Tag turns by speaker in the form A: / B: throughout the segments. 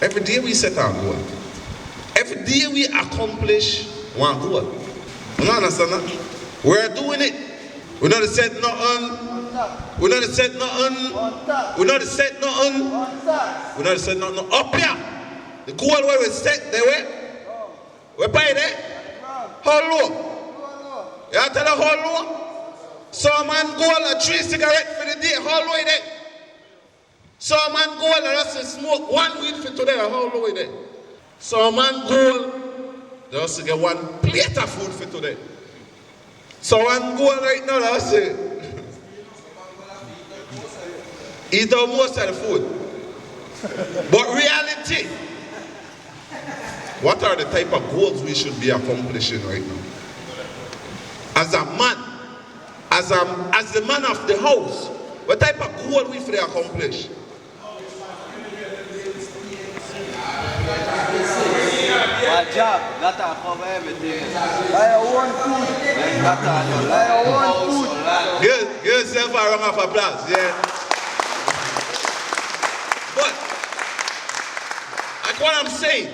A: Every day we set our goal. Every day we accomplish one goal. You understand that? We're doing it. We're not set nothing. We're not set nothing. We're not set nothing. We're not set nothing up here. The goal where we set there way. We're by there. How low? You have to tell her how low? Some man goal a 3 cigarettes for the day. How low is that? Some man goal and just smoke 1 weed for today. How low is that? Some man goal just get 1 plate of food for today. So one goal right now, I say, eat up most of the food. But reality, what are the type of goals we should be accomplishing right now? As a man, as the man of the house, what type of goal we should accomplish?
B: My job, that I cover everything. Like one food. Like one food.
A: Give yourself a round of applause, yeah. But, like what I'm saying,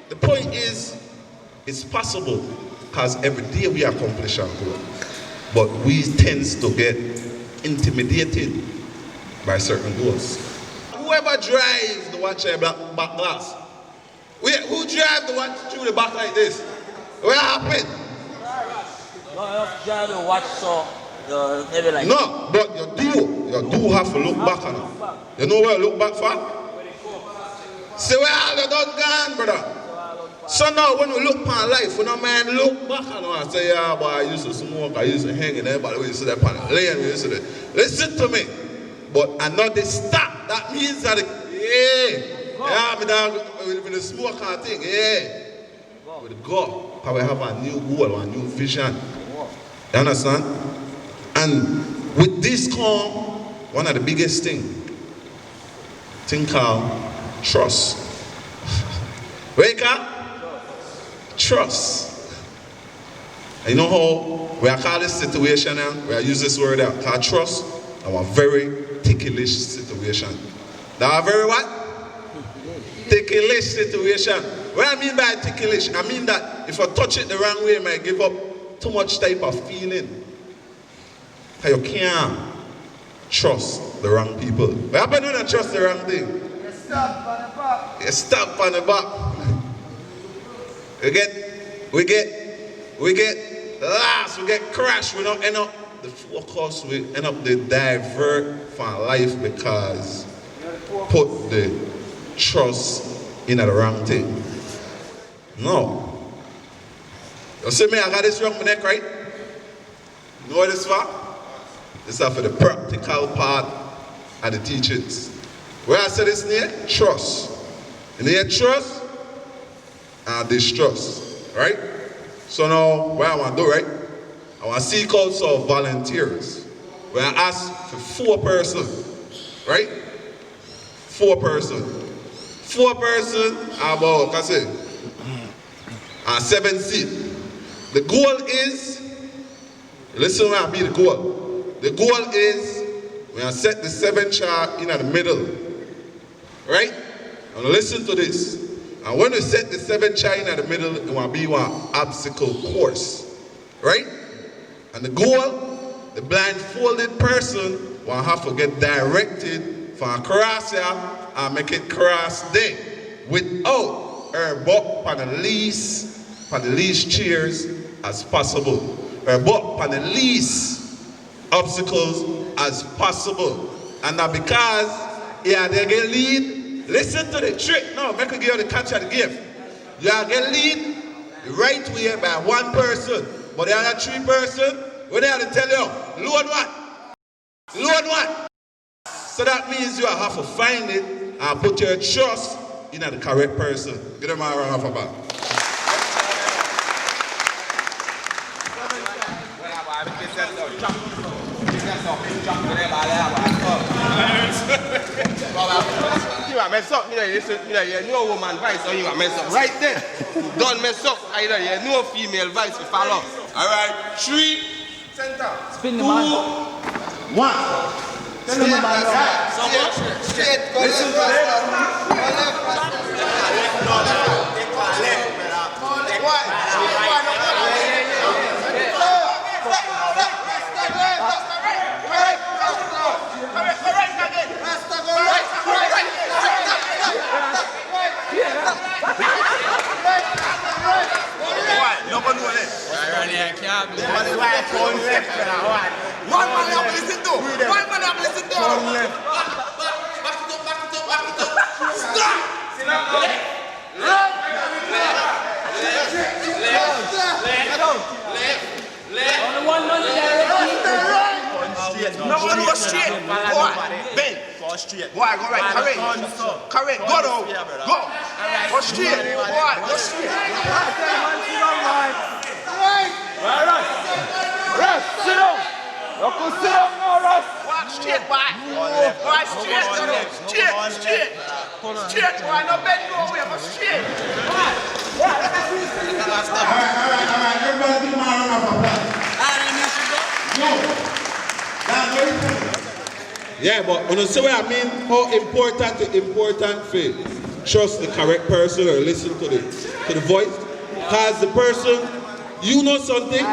A: the point is, it's possible, because every day we accomplish our goal. But we tend to get intimidated by certain goals. Whoever drives the watch back glass, who drive the watch through the back like this? What happened?
C: No, you have to drive the watch so maybe like.
A: No, but you do have to look back on it. You know where you look back for? See where all you done gone, brother. So now when we look upon life, we don't mind look back on it and say, yeah, boy, I used to smoke, I used to hang in everybody, we used to that on the lane, we used to that. Listen to me. But I know they stop. That means that, yeah, me dog, with the smoke kind of thing, yeah. With God, because we have a new goal, a new vision. You understand? And with this come, one of the biggest thing called trust. Wake up? Trust. And you know how we are call this situation now? We are use this word out, called trust. Our very ticklish situation. That are very what? Ticklish situation. What I mean by ticklish, I mean that if I touch it the wrong way, I might give up too much type of feeling. You can't trust the wrong people. What happens when I trust the wrong thing?
B: You stop on the back.
A: You stop on the back. We get lost, we get crashed, we don't end up the focus, we end up the divert from life because put the trust in the wrong thing. No. You see me, I got this wrong my neck, right? You know what this for? This is for the practical part of the teachings. Where I say this near? Trust. In the trust and distrust. Right? So now, what I want to do, right? I want to seek out some volunteers. Where I ask for 4 persons. Right? 4 persons. 4 persons, about, I say, 7 seats. The goal is, listen when I be the goal. The goal is, we are set the 7 chart in the middle. Right? And listen to this. And when we set the 7 chart in the middle, it will be one obstacle course. Right? And the goal, the blindfolded person will have to get directed from across here and make it cross there without her butt on the least chairs as possible. Her butt on the least obstacles as possible. And that because they get lead. Listen to the trick. No, make me give you the catch of the gift. You are get lead the right way by 1 person. But the other 3 person, what they have to tell you, load what? Load what? So that means you have to find it and put your trust in the correct person. Give them a round of applause.
D: You are mess up, you know woman vice, or you are mess up right there. Don't mess up, either you know female vice to follow. Alright, 3, center.
C: Spin the
D: 2,
C: man.
D: 1.
C: Spin the man.
D: Straight, go left, left, brother. One man you have to listen to. One man you have to listen to. Back it up. Stop! Left.
C: Only one man there.
D: No one go straight. Boy, Ben. Go straight. Boy, go right. Correct. Go now. Go. Go straight. Boy, go straight.
B: Russ, sit down. You can sit down now, Russ.
D: Walk straight, boy. Boy, straight. Straight, boy. No bend nowhere, but straight.
A: Alright, everybody give me a round of applause. Yeah, but when you see what I mean, how important for trust the correct person or listen to the voice. Because the person, you know something,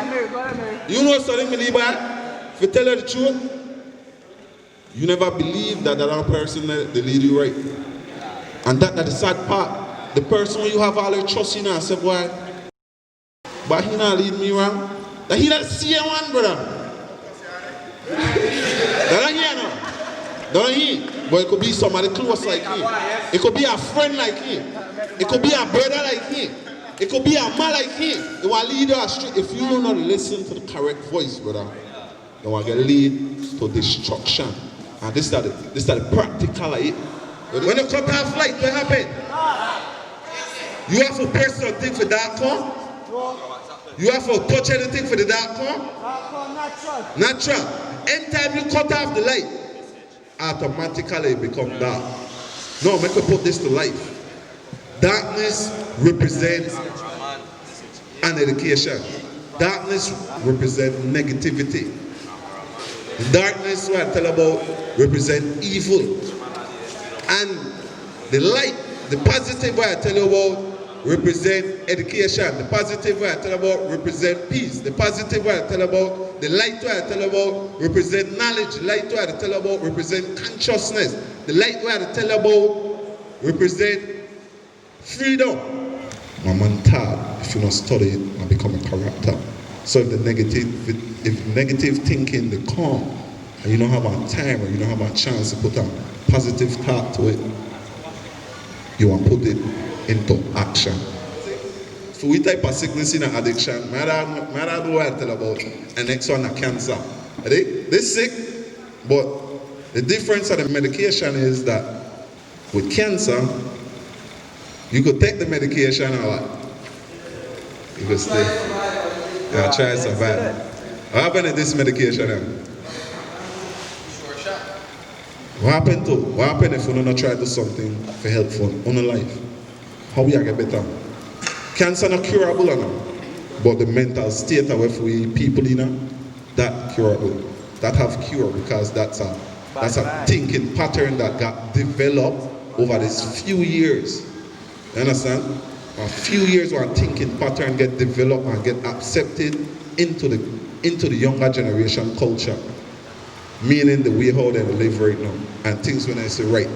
A: believer, if you tell her the truth, you never believe that other person they lead you right. And that's the sad part. The person you have all your trust in and say, boy, but he not lead me wrong. That he not see one, brother. Don't hear no. Don't hear. But it could be somebody close like him. It could be a friend like him. It could be a brother like him. It could be a man like him. It will lead you astray. If you do not listen to the correct voice, brother, you will get lead to destruction. And this is the practical of it. When you cut off light, what happens? You have to press something for that come. You have to touch anything for the dark come. Natural. Anytime you cut off the light, automatically it becomes dark. No, make me put this to life. Darkness represents an education. Darkness represents negativity. Darkness, what I tell about, represents evil. And the light, the positive, what I tell you about, represent education. The positive way I tell about represent peace. The positive way I tell about, the light way I tell about represent knowledge. The light way I tell about represent consciousness. The light way I tell about represent freedom. My man Tad, if you don't study it, I become a character. So if negative thinking they come and you don't have a time or you don't have a chance to put a positive thought to it, you want to put it into action. For we type of sickness in an addiction, I don't know what I tell about, and next one a cancer. They're sick, but the difference of the medication is that with cancer, you could take the medication or what? You could stay and try to survive. What happened to this medication now? What happened if we don't try to do something for helpful on the life? How we get better? Cancer not curable now, but the mental state of we people that curable, that have cure because that's a thinking pattern that got developed over these few years. You understand? A few years where a thinking pattern get developed and get accepted into the younger generation culture, meaning the way how they live right now and things when I say right.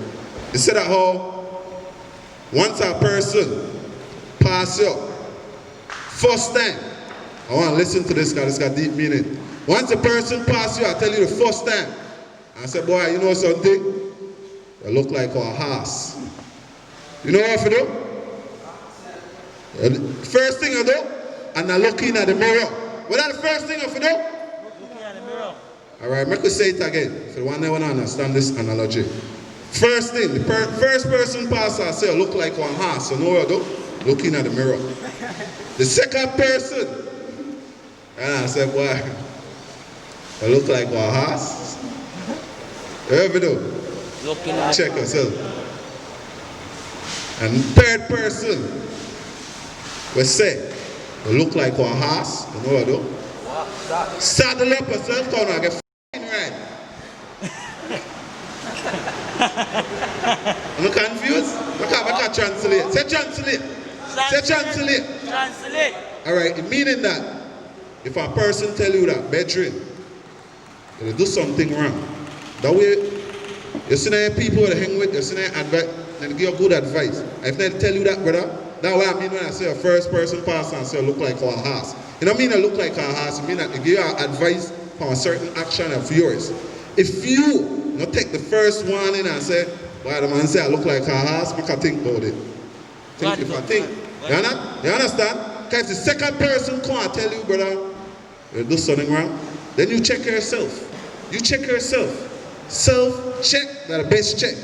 A: You said that how once a person pass you first time, I want to listen to this because it's got deep meaning. Once a person pass you, I tell you the first time, I say, boy, you know something? You look like a horse. You know what I do? First thing I do, and I look in at the mirror. What is the first thing I do?
C: Looking at the mirror.
D: Alright, make me say it again. For the one that want to understand this analogy. First thing, the first person pass I say, look like one horse. So know what I do? Looking at the mirror. The second person, and I say, boy, I look like one horse. You ever do?
C: Looking at
D: Check yourself. And third person, we say, you look like one horse. You know what I do? Saddle up yourself, come and get f***ing right. Am I confused? I can't translate. Say translate. Say translate.
C: Translate.
D: Alright, meaning that if a person tell you that bedroom, they do something wrong. That way, you see that people that hang with, you see that advice, they give you good advice. If they tell you that, brother, that's what I mean when I say a first person pass and say look like a horse. You don't mean I look like a horse, you mean that they give you advice on a certain action of yours. If you not take the first one in and say, why the man say I look like a horse, because think about it. Think if I think. You understand? Because the second person can't tell you, brother, you do something wrong, then you check yourself. You check yourself. Self-check, that's the best check.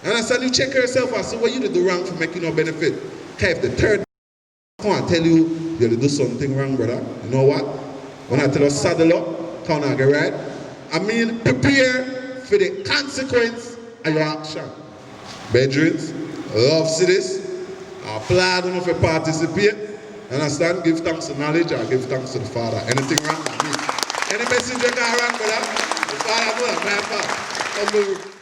D: You understand? You check yourself and see what you do wrong for making no benefit. Okay, if the third can't tell you you do something wrong, brother, you know what? When I tell you saddle up, can't I get right? I mean, prepare for the consequence of your action. Bedrooms, love cities, applaud them if you participate. Understand? Give thanks to knowledge or give thanks to the Father. Anything wrong with me? Any message you got wrong, brother? The Father, brother, my Father.